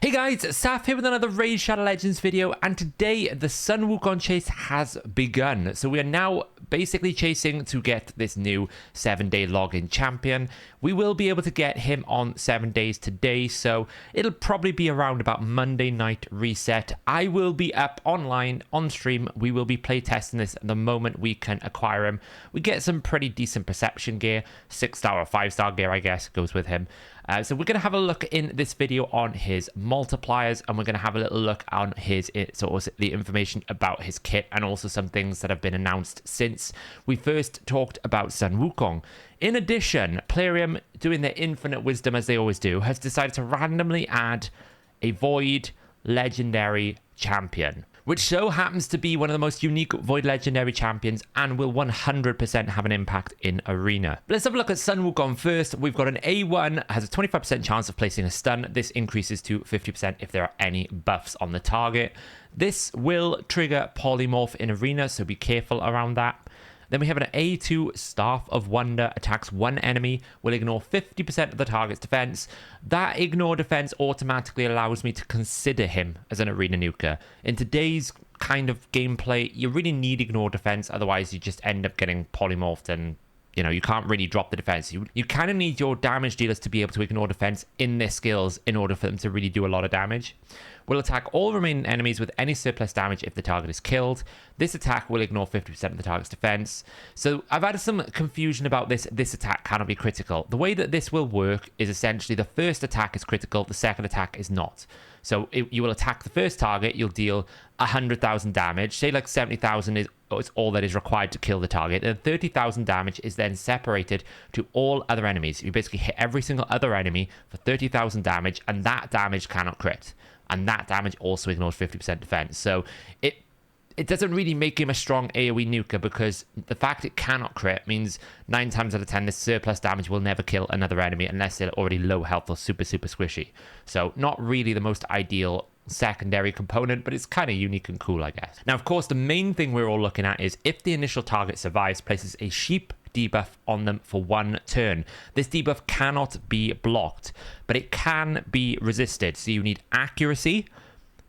Hey guys, Saf here with another Raid Shadow Legends video, and today the Sun Wukong chase has begun. So we are now basically chasing to get this new 7-day login champion. We will be able to get him on 7 days today, so it'll probably be around about Monday night reset. I will be up online on stream. We will be playtesting this the moment we can acquire him. We get some pretty decent perception gear, 6-star or 5-star gear I guess goes with him. So we're going to have a look in this video on his multipliers, and we're going to have a little look on his the information about his kit, and also some things that have been announced since we first talked about Sun Wukong. In addition, Plarium, doing their infinite wisdom as they always do, has decided to randomly add a Void Legendary Champion, which so happens to be one of the most unique Void Legendary champions and will 100% have an impact in Arena. But let's have a look at Sun Wukong first. We've got an A1, has a 25% chance of placing a stun. This increases to 50% if there are any buffs on the target. This will trigger Polymorph in Arena, so be careful around that. Then we have an A2, Staff of Wonder, attacks one enemy, will ignore 50% of the target's defense. That ignore defense automatically allows me to consider him as an arena nuker. In today's kind of gameplay, you really need ignore defense, otherwise you just end up getting polymorphed and you can't really drop the defense. You kind of need your damage dealers to be able to ignore defense in their skills in order for them to really do a lot of damage. Will attack all remaining enemies with any surplus damage if the target is killed. This attack will ignore 50% of the target's defense. So I've had some confusion about this. This attack cannot be critical. The way that this will work is essentially the first attack is critical, the second attack is not. So you will attack the first target, you'll deal 100,000 damage. Say like 70,000 is all that is required to kill the target, and 30,000 damage is then separated to all other enemies. You basically hit every single other enemy for 30,000 damage, and that damage cannot crit. And that damage also ignores 50% defense. So it doesn't really make him a strong AoE nuker, because the fact it cannot crit means 9 times out of 10 this surplus damage will never kill another enemy unless they're already low health or super squishy. So not really the most ideal secondary component, but it's kind of unique and cool, I guess. Now, of course, the main thing we're all looking at is if the initial target survives, places a sheep debuff on them for 1 turn. This debuff cannot be blocked, but it can be resisted. So you need accuracy,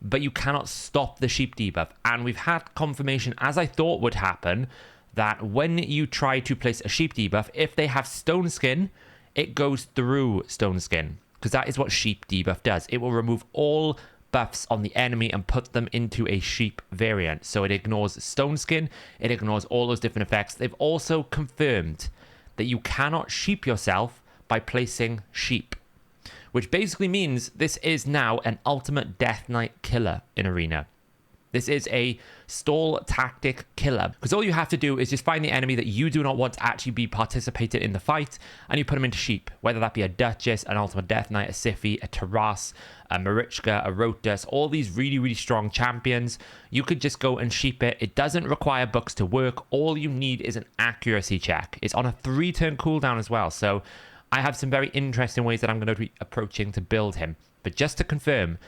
but you cannot stop the sheep debuff. And we've had confirmation, as I thought would happen, that when you try to place a sheep debuff, if they have stone skin, it goes through stone skin, because that is what sheep debuff does. It will remove all buffs on the enemy and put them into a sheep variant. So it ignores stone skin, it ignores all those different effects. They've also confirmed that you cannot sheep yourself by placing sheep, which basically means this is now an ultimate Death Knight killer in Arena. This is a stall tactic killer, because all you have to do is just find the enemy that you do not want to actually be participating in the fight, and you put them into sheep, whether that be a Duchess, an Ultimate Death Knight, a Siphi, a Taras, a Marichka, a Rotus, all these really strong champions. You could just go and sheep it. It doesn't require books to work. All you need is an accuracy check. It's on a 3-turn cooldown as well, so I have some very interesting ways that I'm going to be approaching to build him. But just to confirm,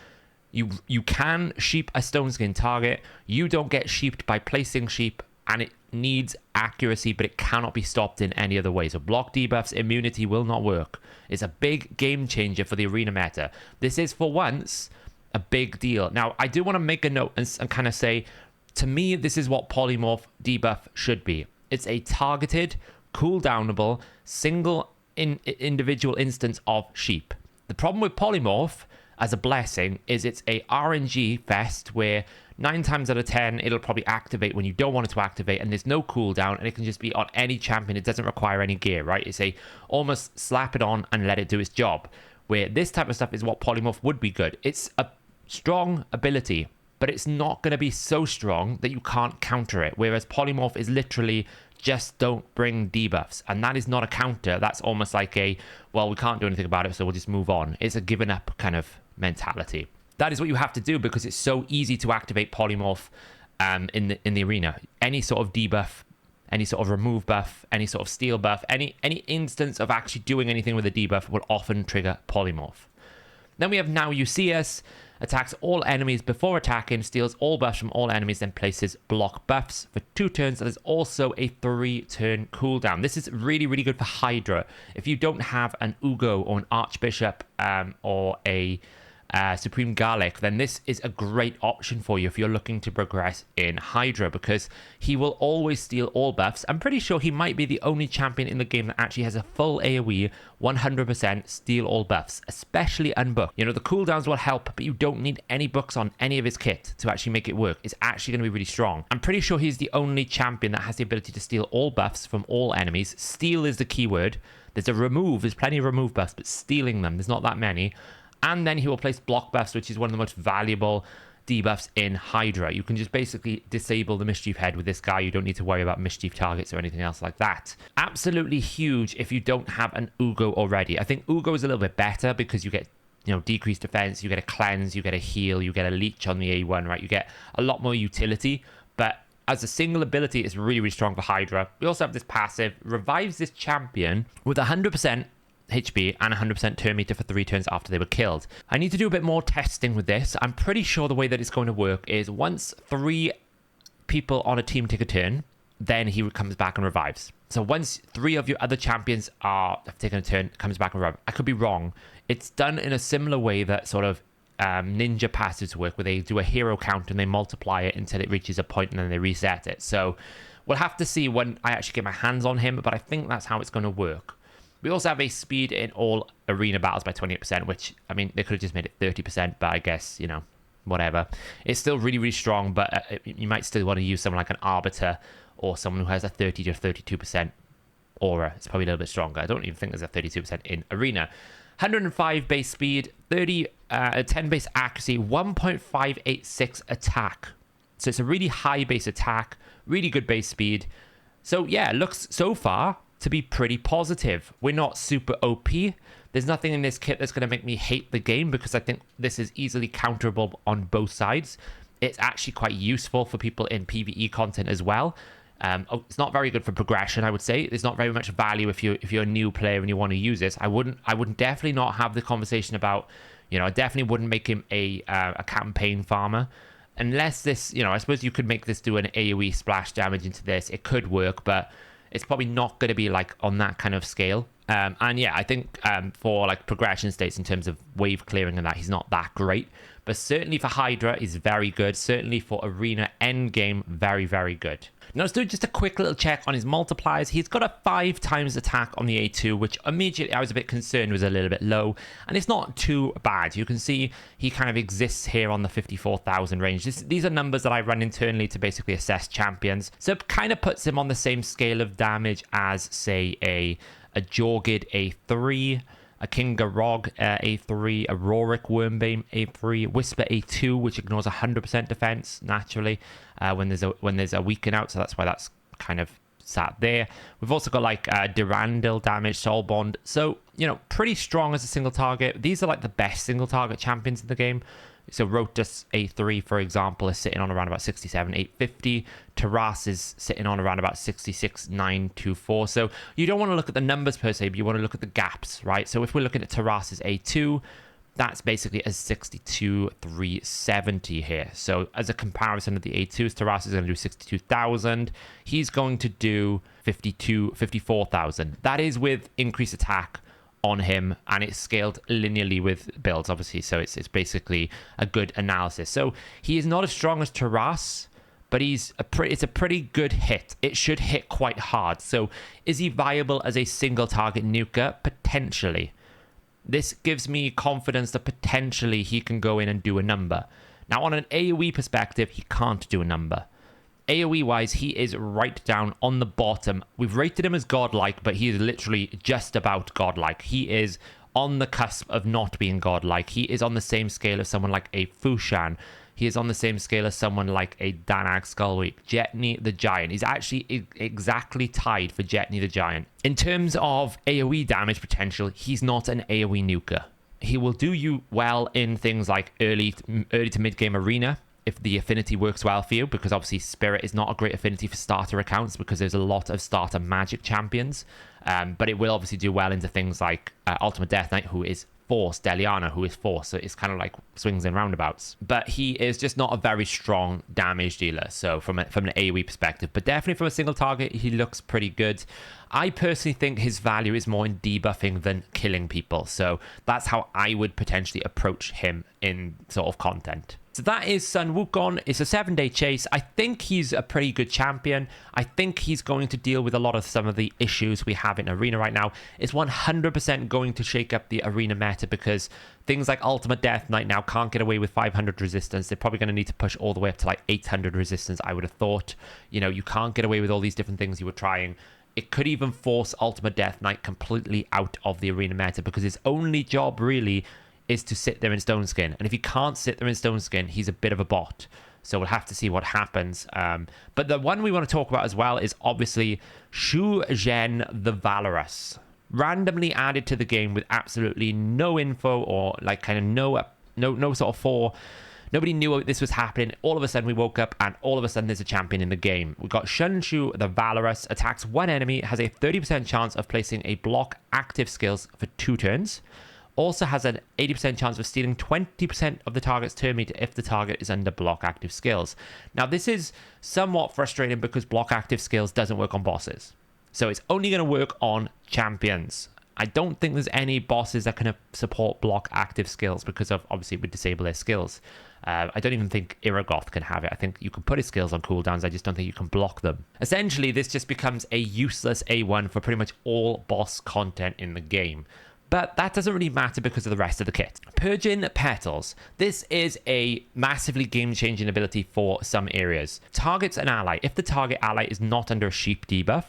you can sheep a stone skin target. You don't get sheeped by placing sheep, and it needs accuracy, but it cannot be stopped in any other way. So block debuffs, immunity will not work. It's a big game changer for the arena meta. This is, for once, a big deal. Now, I do want to make a note and kind of say, to me, this is what polymorph debuff should be. It's a targeted, cooldownable, single individual instance of sheep. The problem with polymorph as a blessing is it's a RNG fest where 9 times out of 10 it'll probably activate when you don't want it to activate, and there's no cooldown, and it can just be on any champion. It doesn't require any gear, right? It's a almost slap it on and let it do its job, where this type of stuff is what polymorph would be good. It's a strong ability, but it's not going to be so strong that you can't counter it, whereas polymorph is literally just don't bring debuffs, and that is not a counter. That's almost like a, well, we can't do anything about it, so we'll just move on. It's a given up kind of mentality. That is what you have to do, because it's so easy to activate polymorph in the arena. Any sort of debuff, any sort of remove buff, any sort of steal buff, any instance of actually doing anything with a debuff will often trigger polymorph. Then we have Now You See Us. Attacks all enemies before attacking, steals all buffs from all enemies, then places block buffs for 2 turns. There's also a 3-turn cooldown. This is really good for Hydra. If you don't have an Ugo or an Archbishop or a Supreme Garlic, then this is a great option for you if you're looking to progress in Hydra, because he will always steal all buffs. I'm pretty sure he might be the only champion in the game that actually has a full AoE 100% steal all buffs, especially unbooked. You know, the cooldowns will help, but you don't need any books on any of his kit to actually make it work. It's actually going to be really strong. I'm pretty sure he's the only champion that has the ability to steal all buffs from all enemies. Steal is the keyword. There's plenty of remove buffs, but stealing them, there's not that many. And then he will place block buffs, which is one of the most valuable debuffs in Hydra. You can just basically disable the Mischief Head with this guy. You don't need to worry about Mischief targets or anything else like that. Absolutely huge if you don't have an Ugo already. I think Ugo is a little bit better because you get, you know, decreased defense, you get a cleanse, you get a heal, you get a leech on the A1, right? You get a lot more utility, but as a single ability, it's really, really strong for Hydra. We also have this passive, revives this champion with 100% HP and 100% turn meter for 3 turns after they were killed. I need to do a bit more testing with this. I'm pretty sure the way that it's going to work is once 3 people on a team take a turn, then he comes back and revives. So once 3 of your other champions have taken a turn, comes back and revives. I could be wrong. It's done in a similar way that sort of ninja passives work, where they do a hero count and they multiply it until it reaches a point and then they reset it. So we'll have to see when I actually get my hands on him, but I think that's how it's going to work. We also have a speed in all arena battles by 28%, which, I mean, they could have just made it 30%, but I guess, you know, whatever. It's still really, really strong, but you might still want to use someone like an Arbiter or someone who has a 30 to 32% aura. It's probably a little bit stronger. I don't even think there's a 32% in arena. 105 base speed, 10 base accuracy, 1.586 attack. So it's a really high base attack, really good base speed. So yeah, it looks so far to be pretty positive. We're not super OP. There's nothing in this kit that's going to make me hate the game, because I think this is easily counterable on both sides. It's actually quite useful for people in PvE content as well. It's not very good for progression, I would say. There's not very much value if you're a new player and you want to use this. I wouldn't definitely not have the conversation about, you know, I definitely wouldn't make him a campaign farmer. Unless this, you know, I suppose you could make this do an AoE splash damage into this. It could work, but it's probably not going to be like on that kind of scale. And yeah, I think for like progression states in terms of wave clearing and that, he's not that great. But certainly for Hydra, he's very good. Certainly for arena end game, very, very good. Now let's do just a quick little check on his multipliers. He's got a 5 times attack on the A2, which immediately I was a bit concerned was a little bit low. And it's not too bad. You can see he kind of exists here on the 54,000 range. These are numbers that I run internally to basically assess champions. So it kind of puts him on the same scale of damage as, say, a Jorgid A3, a King Garog A3, a Rorik Wormbane A3, Whisper A2, which ignores 100% defense naturally when there's a weaken out, so that's why that's kind of sat there. We've also got like Durandal damage, Soul Bond, so you know, pretty strong as a single target. These are like the best single target champions in the game. So Rotus A3, for example, is sitting on around about 67,850. Taras is sitting on around about 66,924. So you don't want to look at the numbers per se, but you want to look at the gaps, right? So if we're looking at Taras's A2, that's basically a 62,370 here. So as a comparison of the A2s, Taras is going to do 62,000. He's going to do 54,000. That is with increased attack on him, and it's scaled linearly with builds, obviously, so it's basically a good analysis. So he is not as strong as Taras, but it's a pretty good hit. It should hit quite hard. So is he viable as a single target nuker? Potentially. This gives me confidence that potentially he can go in and do a number. Now on an AoE perspective, he can't do a number. AoE wise, he is right down on the bottom. We've rated him as godlike, but he is literally just about godlike. He is on the cusp of not being godlike. He is on the same scale as someone like a Fu-Shan. He is on the same scale as someone like a Danag Skullweep. Jetney the Giant. He's actually exactly tied for Jetney the Giant. In terms of AoE damage potential, he's not an AoE nuker. He will do you well in things like early to mid-game arena, if the affinity works well for you, because obviously Spirit is not a great affinity for starter accounts because there's a lot of starter magic champions, but it will obviously do well into things like Ultimate Death Knight, who is Force, Deliana, who is Force, so it's kind of like swings and roundabouts. But he is just not a very strong damage dealer, so from an AoE perspective. But definitely from a single target, he looks pretty good. I personally think his value is more in debuffing than killing people, so that's how I would potentially approach him in sort of content. So that is Sun Wukong. It's a 7-day chase. I think he's a pretty good champion. I think he's going to deal with a lot of some of the issues we have in Arena right now. It's 100% going to shake up the Arena meta because things like Ultimate Death Knight now can't get away with 500 resistance. They're probably going to need to push all the way up to like 800 resistance, I would have thought. You know, you can't get away with all these different things you were trying. It could even force Ultimate Death Knight completely out of the Arena meta because his only job really is to sit there in Stone Skin. And if he can't sit there in Stone Skin, he's a bit of a bot. So we'll have to see what happens. But the one we want to talk about as well is obviously Shu-Zhen the Valorous. Randomly added to the game with absolutely no info or like kind of no sort of fore. Nobody knew this was happening. All of a sudden we woke up and all of a sudden there's a champion in the game. We've got Shu the Valorous, attacks one enemy, has a 30% chance of placing a block active skills for 2 turns. Also has an 80% chance of stealing 20% of the target's turn meter if the target is under block active skills. Now this is somewhat frustrating because block active skills doesn't work on bosses. So it's only going to work on champions. I don't think there's any bosses that can support block active skills because of obviously it would disable their skills. I don't even think Iragoth can have it. I think you can put his skills on cooldowns. I just don't think you can block them. Essentially, this just becomes a useless A1 for pretty much all boss content in the game. But that doesn't really matter because of the rest of the kit. Purging Petals. This is a massively game-changing ability for some areas. Targets an ally. If the target ally is not under a sheep debuff,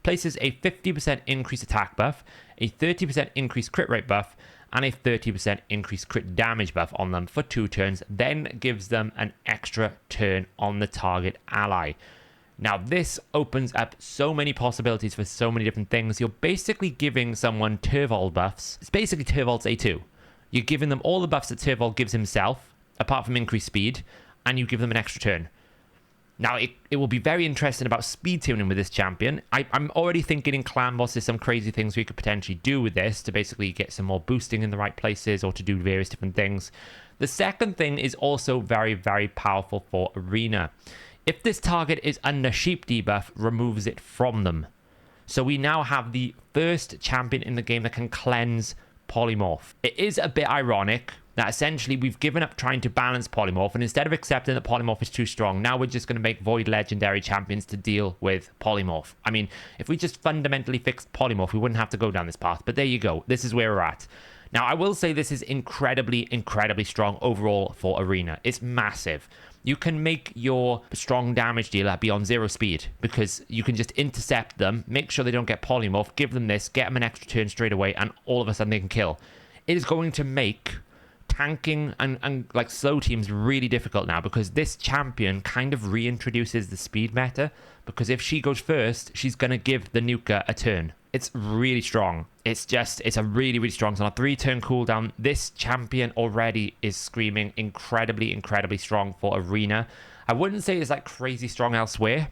places a 50% increased attack buff, a 30% increased crit rate buff, and a 30% increased crit damage buff on them for 2 turns, then gives them an extra turn on the target ally. Now, this opens up so many possibilities for so many different things. You're basically giving someone Turvold buffs. It's basically Turvold's A2. You're giving them all the buffs that Turvold gives himself, apart from increased speed, and you give them an extra turn. Now, it will be very interesting about speed tuning with this champion. I'm already thinking in clan bosses some crazy things we could potentially do with this to basically get some more boosting in the right places or to do various different things. The second thing is also very, very powerful for Arena. If this target is under sheep debuff, removes it from them. So we now have the first champion in the game that can cleanse polymorph. It is a bit ironic that essentially we've given up trying to balance polymorph, and instead of accepting that polymorph is too strong, now we're just going to make void legendary champions to deal with polymorph. I mean, if we just fundamentally fixed polymorph, we wouldn't have to go down this path, but there you go. This is where we're at. Now, I will say this is incredibly, incredibly strong overall for Arena. It's massive. You can make your strong damage dealer be on 0 speed because you can just intercept them, make sure they don't get polymorph, give them this, get them an extra turn straight away, and all of a sudden they can kill. It is going to make tanking and like slow teams really difficult now because this champion kind of reintroduces the speed meta because if she goes first, she's going to give the nuker a turn. It's really strong. It's a really, really strong. So on a 3-turn cooldown, this champion already is screaming incredibly, incredibly strong for Arena. I wouldn't say it's like crazy strong elsewhere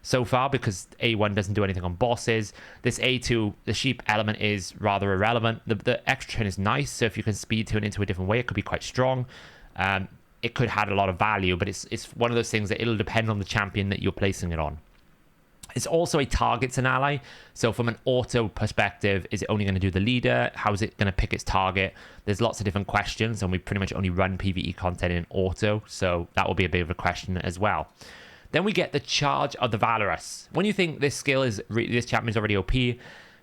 so far because A1 doesn't do anything on bosses. This A2, the sheep element is rather irrelevant. The extra turn is nice, so if you can speed turn into a different way, it could be quite strong. It could have a lot of value, but it's one of those things that it'll depend on the champion that you're placing it on. It's also a targets an ally. So from an auto perspective, is it only going to do the leader? How is it going to pick its target? There's lots of different questions, and we pretty much only run PvE content in auto. So that will be a bit of a question as well. Then we get the Charge of the Valorous. When you think this skill is, this champion is already OP,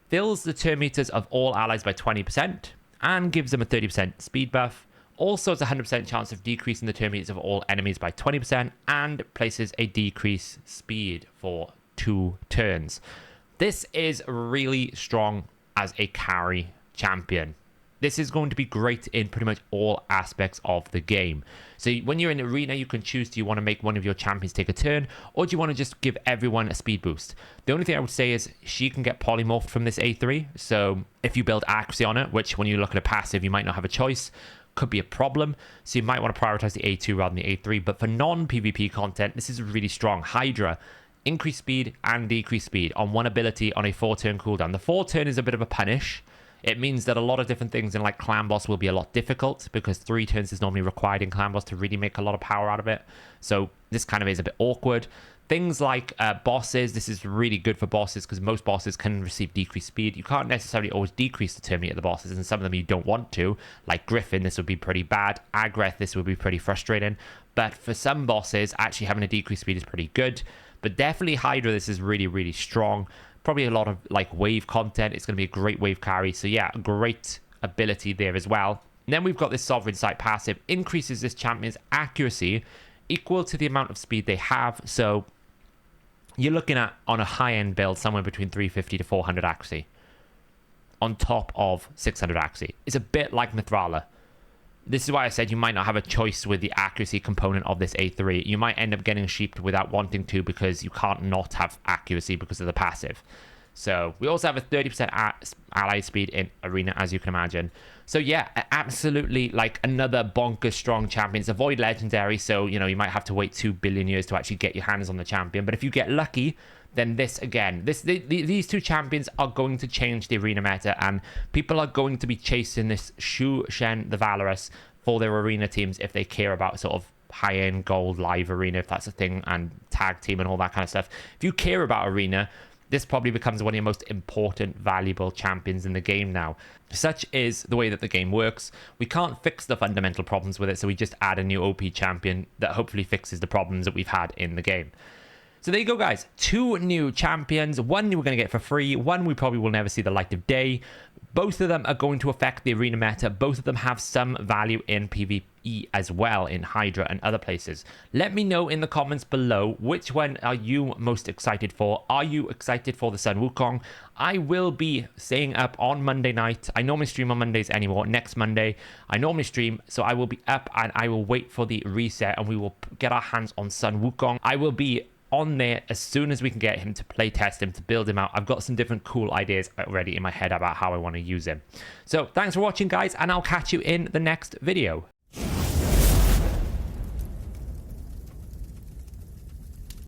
fills the turn meters of all allies by 20% and gives them a 30% speed buff. Also has a 100% chance of decreasing the turn meters of all enemies by 20% and places a decrease speed for 2 turns. This is really strong as a carry champion. This is going to be great in pretty much all aspects of the game. So when you're in Arena, you can choose, do you want to make one of your champions take a turn, or do you want to just give everyone a speed boost? The only thing I would say is she can get polymorphed from this A3. So if you build accuracy on it, which when you look at a passive, you might not have a choice, could be a problem. So you might want to prioritize the A2 rather than the A3. But for non-PvP content, this is really strong. Hydra, increase speed and decrease speed on one ability on a 4-turn cooldown. The 4-turn is a bit of a punish. It means that a lot of different things in like clan boss will be a lot difficult because 3 turns is normally required in clan boss to really make a lot of power out of it. So this kind of is a bit awkward. Things like bosses, this is really good for bosses because most bosses can receive decreased speed. You can't necessarily always decrease the turn meter of the bosses, and some of them you don't want to. Like Griffin, this would be pretty bad. Agreth, this would be pretty frustrating. But for some bosses, actually having a decreased speed is pretty good. But definitely Hydra, this is really, really strong. Probably a lot of like wave content. It's going to be a great wave carry. So yeah, great ability there as well. And then we've got this Sovereign Sight passive. Increases this champion's accuracy equal to the amount of speed they have. So you're looking at, on a high-end build, somewhere between 350 to 400 accuracy on top of 600 accuracy. It's a bit like Mithrala. This is why I said you might not have a choice with the accuracy component of this A3. You might end up getting sheeped without wanting to because you can't not have accuracy because of the passive. So we also have a 30% ally speed in Arena, as you can imagine. So yeah, absolutely like another bonkers strong champion. It's a void legendary, so you know you might have to wait 2 billion years to actually get your hands on the champion. But if you get lucky, then this again, these 2 champions are going to change the arena meta, and people are going to be chasing this Shu-Zhen the Valorous for their arena teams if they care about sort of high-end gold live arena, if that's a thing, and tag team and all that kind of stuff. If you care about arena, this probably becomes one of your most important, valuable champions in the game now. Such is the way that the game works. We can't fix the fundamental problems with it, so we just add a new OP champion that hopefully fixes the problems that we've had in the game. So there you go, guys. 2 new champions. One we're going to get for free. One we probably will never see the light of day. Both of them are going to affect the arena meta. Both of them have some value in PvE as well, in Hydra and other places. Let me know in the comments below, which one are you most excited for? Are you excited for the Sun Wukong? I will be staying up on Monday night. I normally stream on Mondays anymore. Next Monday, I normally stream, so I will be up and I will wait for the reset and we will get our hands on Sun Wukong. I will be on there as soon as we can get him, to play test him, to build him out. I've got some different cool ideas already in my head about how I want to use him. So thanks for watching, guys, and I'll catch you in the next video.